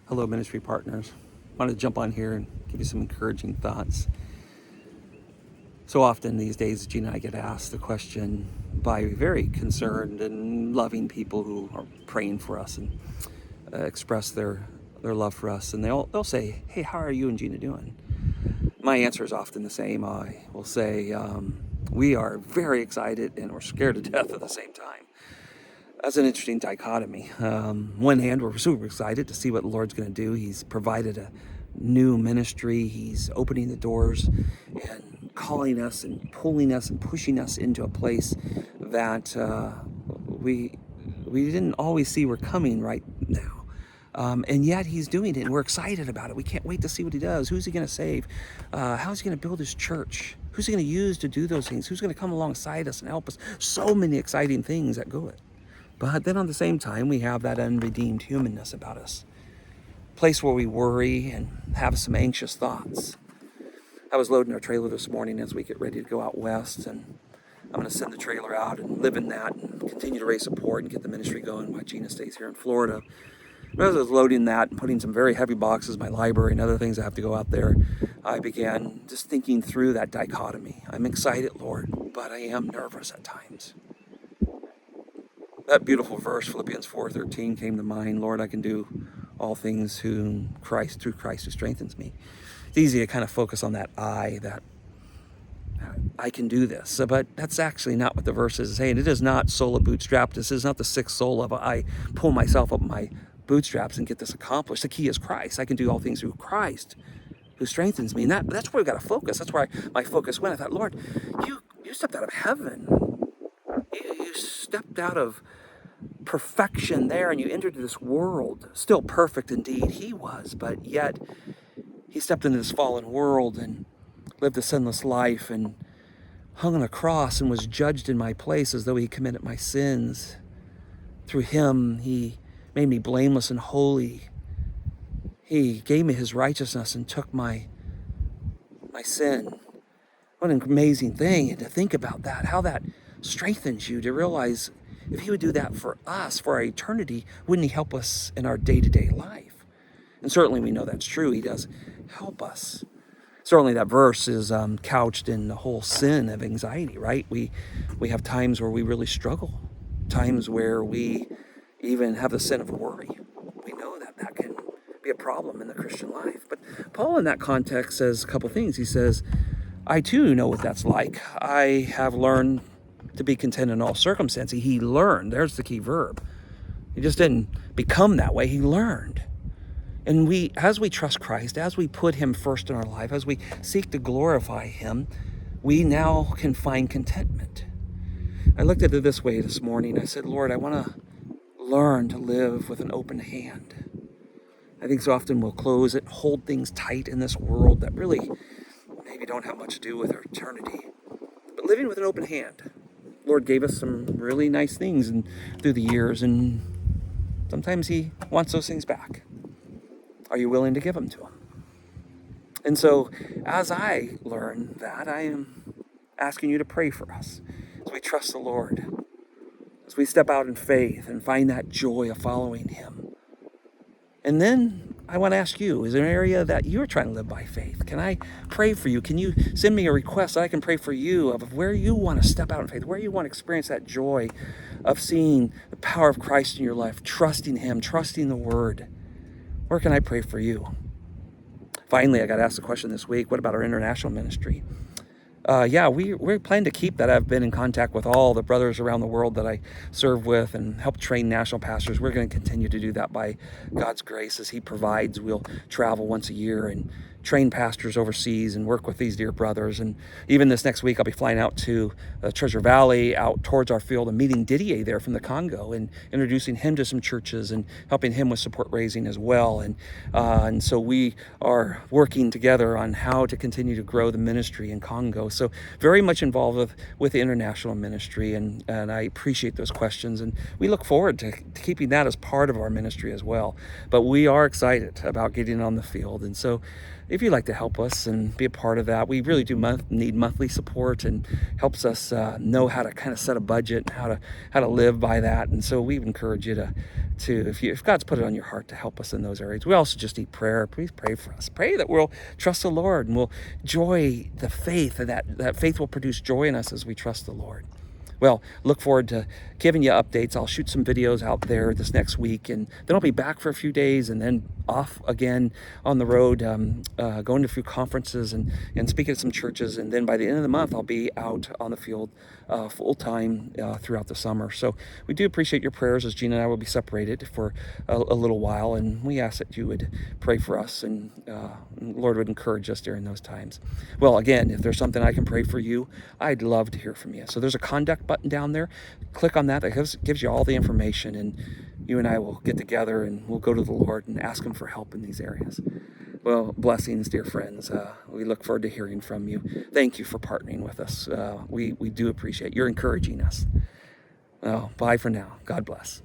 Hello, ministry partners. I wanted to jump on here and give you some encouraging thoughts. So often these days, Gina and I get asked the question by very concerned and loving people who are praying for us and express their love for us. And they'll say, "Hey, how are you and Gina doing?" My answer is often the same. I will say, we are very excited and we're scared to death at the same time. That's an interesting dichotomy. One hand, we're super excited to see what the Lord's going to do. He's provided a new ministry. He's opening the doors and calling us and pulling us and pushing us into a place that we didn't always see were coming right now. And yet he's doing it and we're excited about it. We can't wait to see what he does. Who's he going to save? How's he going to build his church? Who's he going to use to do those things? Who's going to come alongside us and help us? So many exciting things that go it. But then at the same time, we have that unredeemed humanness about us. A place where we worry and have some anxious thoughts. I was loading our trailer this morning as we get ready to go out west, and I'm going to send the trailer out and live in that and continue to raise support and get the ministry going while Gina stays here in Florida. As I was loading that and putting some very heavy boxes, my library and other things I have to go out there, I began just thinking through that dichotomy. I'm excited, Lord, but I am nervous at times. That beautiful verse, Philippians 4:13, came to mind. Lord, I can do all things through Christ who strengthens me. It's easy to kind of focus on that that I can do this. But that's actually not what the verse is saying. It is not sola bootstrapped. This is not the sixth sola of I pull myself up my bootstraps and get this accomplished. The key is Christ. I can do all things through Christ who strengthens me. And that's where we've got to focus. That's where my focus went. I thought, Lord, you stepped out of heaven. You stepped out of perfection there and you entered this world, still perfect indeed he was, but yet he stepped into this fallen world and lived a sinless life and hung on a cross and was judged in my place as though he committed my sins. Through him, he made me blameless and holy. He gave me his righteousness and took my sin. What an amazing thing, and to think about that, how that strengthens you to realize if he would do that for us, for our eternity, wouldn't he help us in our day-to-day life? And certainly we know that's true. He does help us. Certainly that verse is couched in the whole sin of anxiety, right? We have times where we really struggle, times where we even have the sin of worry. We know that can be a problem in the Christian life. But Paul in that context says a couple things. He says, I too know what that's like. I have learned to be content in all circumstances. He learned. There's the key verb. He just didn't become that way. He learned. And as we trust Christ, as we put him first in our life, as we seek to glorify him, we now can find contentment. I looked at it this way this morning. I said, Lord, I want to learn to live with an open hand. I think so often we'll close it, hold things tight in this world that really maybe don't have much to do with our eternity. But living with an open hand. Lord gave us some really nice things through the years, and sometimes he wants those things back. Are you willing to give them to him? And so as I learn that, I am asking you to pray for us as we trust the Lord, as we step out in faith and find that joy of following him. And then I want to ask you, is there an area that you're trying to live by faith? Can I pray for you? Can you send me a request that I can pray for you of where you want to step out in faith, where you want to experience that joy of seeing the power of Christ in your life, trusting him, trusting the word? Where can I pray for you? Finally, I got asked a question this week, what about our international ministry? We plan to keep that. I've been in contact with all the brothers around the world that I serve with and help train national pastors. We're going to continue to do that by God's grace as he provides. We'll travel once a year and train pastors overseas and work with these dear brothers. And even this next week, I'll be flying out to Treasure Valley, out towards our field, and meeting Didier there from the Congo and introducing him to some churches and helping him with support raising as well. And so we are working together on how to continue to grow the ministry in Congo. So very much involved with the international ministry, and I appreciate those questions. And we look forward to keeping that as part of our ministry as well. But we are excited about getting on the field. And so if you'd like to help us and be a part of that, we really do need monthly support, and helps us know how to kind of set a budget and how to live by that. And so we encourage you to if God's put it on your heart to help us in those areas. We also just need prayer. Please pray for us. Pray that we'll trust the Lord and we'll joy the faith, and that faith will produce joy in us as we trust the Lord. Well, look forward to giving you updates. I'll shoot some videos out there this next week, and then I'll be back for a few days and then off again on the road, going to a few conferences and speaking at some churches. And then by the end of the month, I'll be out on the field full time throughout the summer. So we do appreciate your prayers as Gina and I will be separated for a little while. And we ask that you would pray for us, and Lord would encourage us during those times. Well, again, if there's something I can pray for you, I'd love to hear from you. So there's a contact button down there. Click on that. That gives you all the information, and you and I will get together and we'll go to the Lord and ask him for help in these areas. Well, blessings, dear friends. We look forward to hearing from you. Thank you for partnering with us. We do appreciate you're encouraging us. Bye for now. God bless.